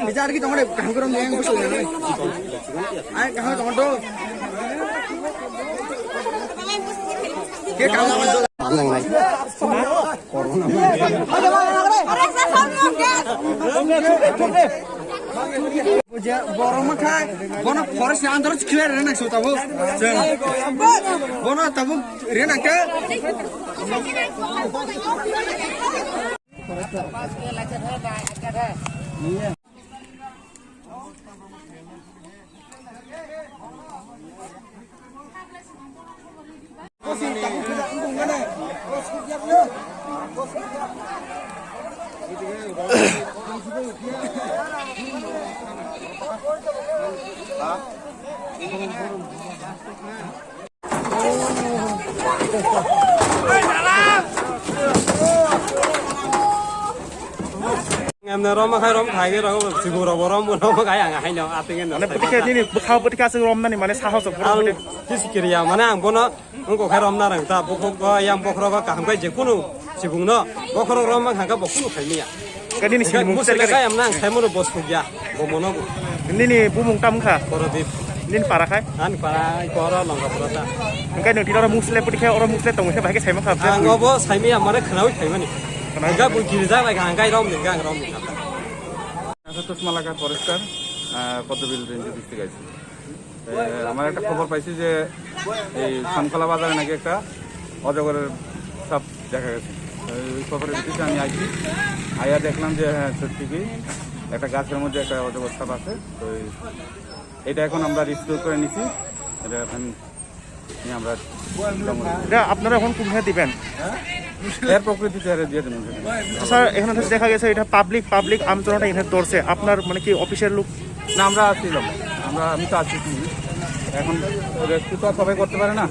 Bicara kita mana kahwin orang yang busuk ni, ay kahwin teman tu, kita kahwin tu, orang lain, corona, Puja borong makai, bono forest yang antara clear renak su tahu, bono tahu renak ke? Em rom khai rom khai cái đó chỉ bù rom rom cái hàng hay nhau ating Mana petika ini bekal petika serom nani mana sahau sepuluh al kisir ya mana ang bono ngko khai rom narang ta bokok yang bokro ka kaham kai jekunu sibung no bokro rom mang hangka bokunu khai miya kan ini sini mung musel kai am nang khai mono bos kugya bomono ini bumung tam kah korodip ini para kai an para koro longga prota kan yang tidak orang muslim petika orang muslim tong saya pakai saya makap ang ngobo khai miya mare khnau khai mani hangka bu kirja bai hangkai rom ni gang rom ni Santosh Malakar forester Padmabil range district IC আমার একটা খবর পাইছি যে এই খানখোলা বাজারে নাকি একটা অজগরের সাপ দেখা গেছে ওই খবরের ভিত্তিতে আমি আইছি আইয়া দেখলাম যে হ্যাঁ সত্যিই একটা গাছের মধ্যে একটা অজগর সাপ আছে তো এটা এখন আমরা রিস্টোর করে নিছি এটা এখন আমরা আপনারা এখন কোথায় দিবেন এর প্রকৃতিতে দিয়ে দেবেন স্যার এখানে দেখা গেছে এটা পাবলিক আমজনতা এখানে ধরছে আপনার মানে কি অফিসের লোক না আমরা আসছিলাম আমি তো আছি এখন রেস্কিউ তো সবাই করতে পারে না